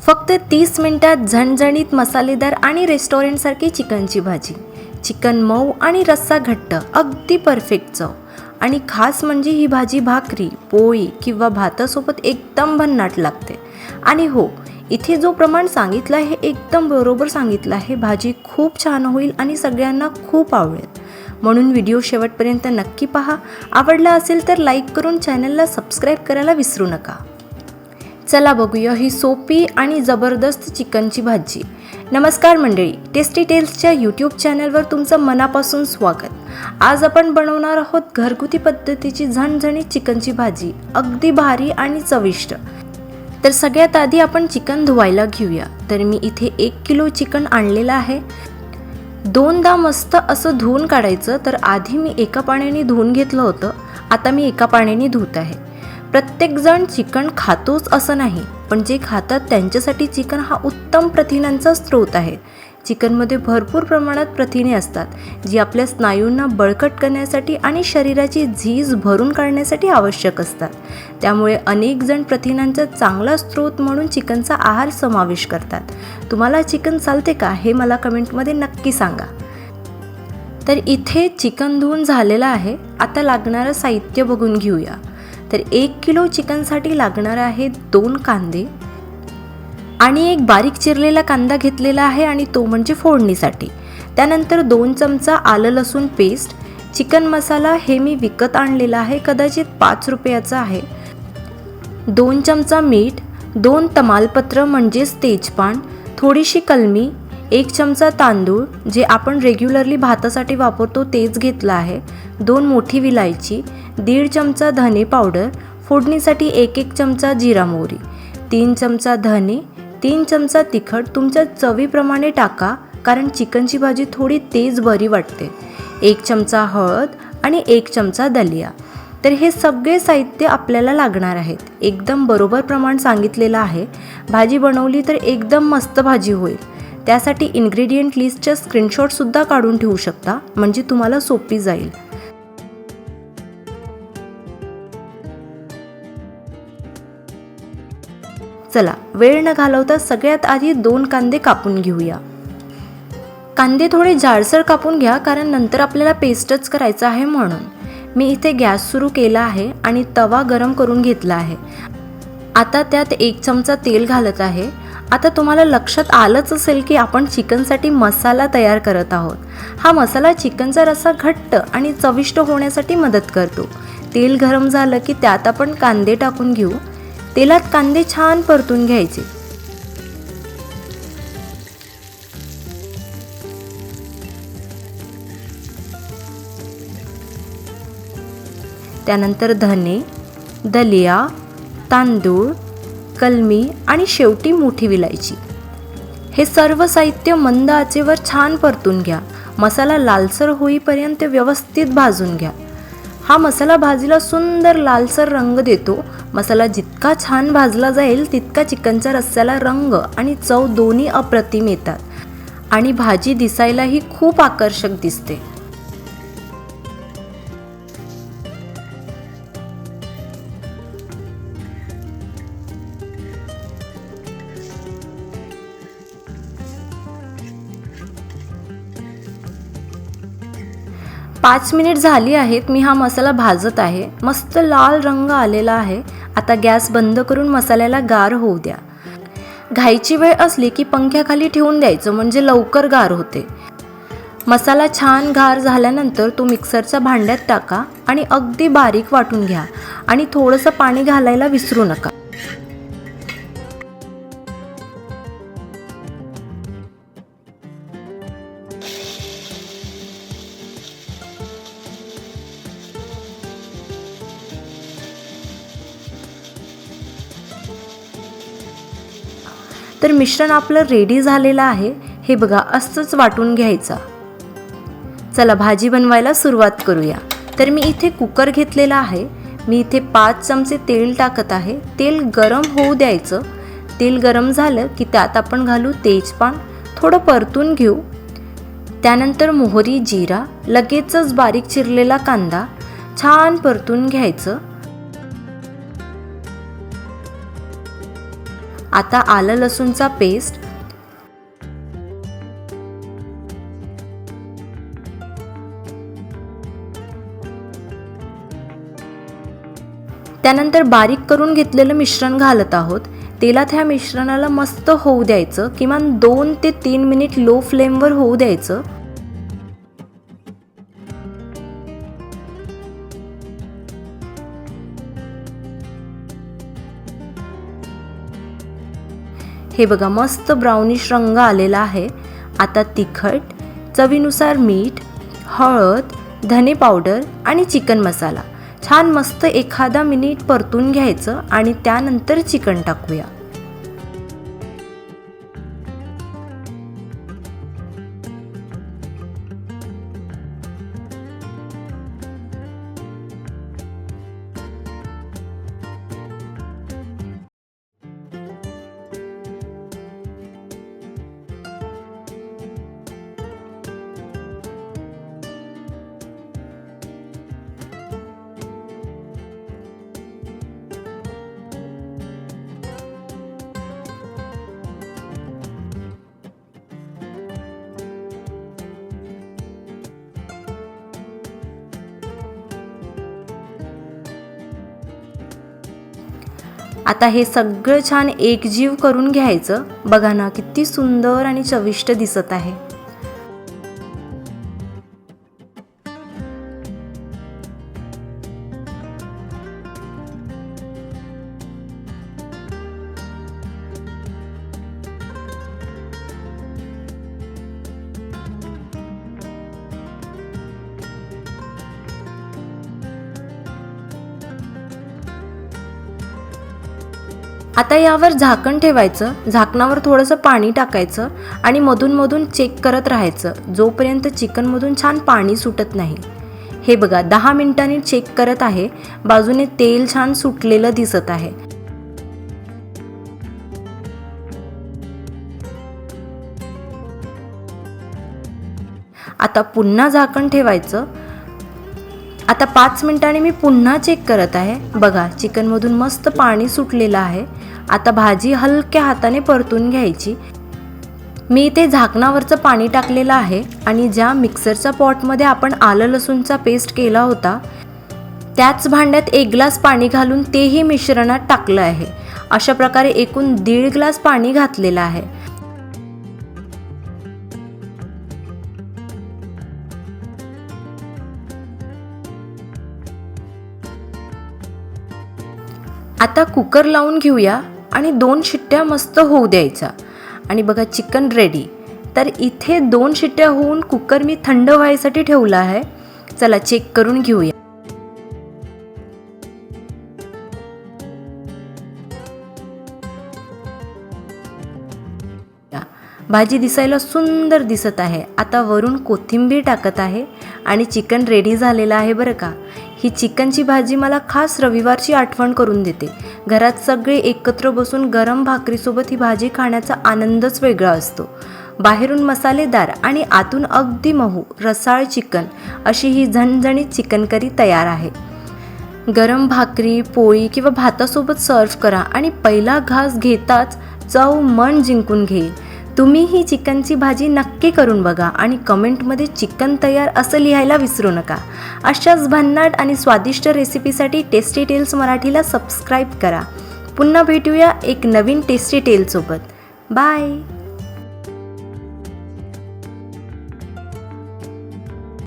फक्त 30 मिनिटात झणझणीत मसालेदार आणि रेस्टॉरंटसारखी चिकनची भाजी. चिकन मऊ आणि रस्सा घट्ट, अगदी परफेक्ट चव. आणि खास म्हणजे ही भाजी भाकरी, पोळी किंवा भातासोबत एकदम भन्नाट लागते. आणि हो, इथे जो प्रमाण सांगितलं आहे एकदम बरोबर सांगितलं आहे. भाजी खूप छान होईल आणि सगळ्यांना खूप आवडेल. म्हणून व्हिडिओ शेवटपर्यंत नक्की पहा. आवडला असेल तर लाईक करून चॅनलला सबस्क्राईब करायला विसरू नका. चला बघूया ही सोपी आणि जबरदस्त चिकनची भाजी. नमस्कार मंडळी, टेस्टी टेल्सच्या यूट्यूब चॅनलवर तुमचं मनापासून स्वागत. आज आपण बनवणार आहोत घरगुती पद्धतीची झणझणीत चिकनची भाजी, अगदी भारी आणि चविष्ट. तर सगळ्यात आधी आपण चिकन धुवायला घेऊया. तर मी इथे 1 किलो चिकन आणलेलं आहे. दोनदा मस्त असं धुवून काढायचं. तर आधी मी एका पाण्याने धुवून घेतलं होतं, आता मी एका पाण्याने धुत आहे. प्रत्येकजण चिकन खातोच असं नाही, पण जे खातात त्यांच्यासाठी चिकन हा उत्तम प्रथिनांचा स्रोत आहे. चिकनमध्ये भरपूर प्रमाणात प्रथिने असतात, जी आपल्या स्नायूंना बळकट करण्यासाठी आणि शरीराची झीज भरून काढण्यासाठी आवश्यक असतात. त्यामुळे अनेक जण प्रथिनांचा चांगला स्रोत म्हणून चिकनचा आहार समावेश करतात. तुम्हाला चिकन चालते का हे मला कमेंटमध्ये नक्की सांगा. तर इथे चिकन धुवून झालेलं आहे. आता लागणारं साहित्य बघून घेऊया. तर 1 किलो चिकनसाठी लागणार आहे 2 कांदे आणि एक बारीक चिरलेला कांदा घेतलेला आहे, आणि तो म्हणजे फोडणीसाठी. त्यानंतर 2 चमचा आलं लसूण पेस्ट. चिकन मसाला हे मी विकत आणलेला आहे, कदाचित 5 रुपयाचा आहे. 2 चमचा मीठ, 2 तमालपत्र म्हणजेच तेजपान, थोडीशी कलमी, 1 चमचा तांदूळ जे आपण रेग्युलरली भातासाठी वापरतो तेच घेतलं आहे, 2 मोठी विलायची, 1.5 चमचा धने पावडर, फोडणीसाठी 1 चमचा जिरा मोहरी, 3 चमचा धने, 3 चमचा तिखट तुमच्या चवीप्रमाणे टाका, कारण चिकनची भाजी थोडी तेज बरी वाटते, 1 चमचा हळद आणि 1 चमचा दलिया. तर हे सगळे साहित्य आपल्याला लागणार आहेत. एकदम बरोबर प्रमाण सांगितलेलं आहे. भाजी बनवली तर एकदम मस्त भाजी होईल. त्यासाठी इन्ग्रेडियंट लिस्टच्या स्क्रीनशॉटसुद्धा काढून ठेवू शकता, म्हणजे तुम्हाला सोपी जाईल. चला, वेळ न घालवता सगळ्यात आधी 2 कांदे कापून घेऊया. कांदे थोडे जाडसर कापून घ्या, कारण नंतर आपल्याला पेस्टच करायचं आहे म्हणून. मी इथे गॅस सुरू केला आहे आणि तवा गरम करून घेतला आहे. आता त्यात 1 चमचा तेल घालत आहे. आता तुम्हाला लक्षात आलंच असेल की आपण चिकनसाठी मसाला तयार करत आहोत. हा मसाला चिकनचा रस्सा घट्ट आणि चविष्ट होण्यासाठी मदत करतो. तेल गरम झालं की त्यात आपण कांदे टाकून घेऊ. तेलात कांदे छान परतून घ्यायचे. त्यानंतर धने, दलिया, तांदूळ, कलमी आणि शेवटी मोठी विलायची. हे सर्व साहित्य मंद आचेवर छान परतून घ्या. मसाला लालसर होईपर्यंत व्यवस्थित भाजून घ्या. हा मसाला भाजीला सुंदर लालसर रंग देतो. मसाला जितका छान भाजला जाईल तितका चिकनच्या रस्स्याला रंग आणि चव दोन्ही अप्रतिम येतात, आणि भाजी दिसायलाही खूप आकर्षक दिसते. पाच मिनिट झाली आहेत. मी हा मसाला भाजत आहे. मस्त लाल रंग आलेला आहे. आता गॅस बंद करून मसाल्याला गार होऊ द्या. घाईची वेळ असली की पंख्याखाली ठेवून द्यायचं, म्हणजे लवकर गार होते. मसाला छान गार झाल्यानंतर तो मिक्सरच्या भांड्यात टाका आणि अगदी बारीक वाटून घ्या, आणि थोडंसं पाणी घालायला विसरू नका. तर मिश्रण आपलं रेडी झालेलं आहे. हे बघा, असंच वाटून घ्यायचं. चला भाजी बनवायला सुरुवात करूया. तर मी इथे कुकर घेतलेला आहे. मी इथे 5 चमचे तेल टाकत आहे. तेल गरम होऊ द्यायचं. तेल गरम झालं की त्यात आपण घालू तेजपान, थोडं परतून घेऊ. त्यानंतर मोहरी, जिरा, लगेचच बारीक चिरलेला कांदा छान परतून घ्यायचं. आता आलं लसूणचा पेस्ट, त्यानंतर बारीक करून घेतलेलं मिश्रण घालत आहोत. तेलात ह्या मिश्रणाला मस्त होऊ द्यायचं, किमान 2 ते 3 मिनिट लो फ्लेमवर होऊ द्यायचं. हे बघा मस्त ब्राउनिश रंग आलेला आहे. आता तिखट, चवीनुसार मीठ, हळद, धने पावडर आणि चिकन मसाला छान मस्त एखादा मिनिट परतून घ्यायचं आणि त्यानंतर चिकन टाकूया. आता हे सगळं छान एकजीव करून घ्यायचं. बघा ना किती सुंदर आणि चविष्ट दिसत आहे. आता यावर झाकण ठेवायचं. झाकणावर थोडंसं पाणी टाकायचं आणि मधून मधून चेक करत राहायचं जोपर्यंत चिकनमधून छान पाणी सुटत नाही. हे बघा 10 मिनिटांनी चेक करत आहे. बाजूने तेल छान सुटलेलं दिसत आहे. आता पुन्हा झाकण ठेवायचं. आता 5 मिनिटांनी मी पुन्हा चेक करत आहे. बघा चिकनमधून मस्त पाणी सुटलेलं आहे. आता भाजी हलक्या हाताने परतून घ्यायची. मी इथे झाकणावरचं पाणी टाकलेलं आहे आणि ज्या मिक्सरच्या पॉटमध्ये आपण आलं लसूणचा पेस्ट केला होता त्याच भांड्यात 1 ग्लास पाणी घालून तेही मिश्रणात टाकलं आहे. अशा प्रकारे एकूण 1.5 ग्लास पाणी घातलेलं आहे. आता कुकर लावून घेऊया आणि 2 शिट्ट्या मस्त होऊ द्यायच्या. आणि बघा चिकन रेडी. तर इथे 2 शिट्ट्या होऊन कुकर मी थंड व्हायसाठी ठेवला आहे. चला चेक करून घेऊया. भाजी दिसायला सुंदर दिसत आहे. आता वरून कोथिंबीर टाकत आहे आणि चिकन रेडी झालेलं आहे बरं का. ही चिकनची भाजी मला खास रविवारची आठवण करून देते. घरात सगळे एकत्र बसून गरम भाकरीसोबत ही भाजी खाण्याचा आनंदच वेगळा असतो. बाहेरून मसालेदार आणि आतून अगदी मऊ रसाळ चिकन अशी ही झणझणीत चिकन करी तयार आहे. गरम भाकरी, पोळी किंवा भातासोबत सर्व्ह करा आणि पहिला घास घेताच चव मन जिंकून घेईल. तुम्ही ही चिकनची भाजी नक्की करून बघा आणि कमेंटमध्ये चिकन तयार असं लिहायला विसरू नका. अशाच भन्नाट आणि स्वादिष्ट रेसिपीसाठी टेस्टी टेल्स मराठीला सबस्क्राईब करा. पुन्हा भेटूया एक नवीन टेस्टी टेलसोबत. बाय.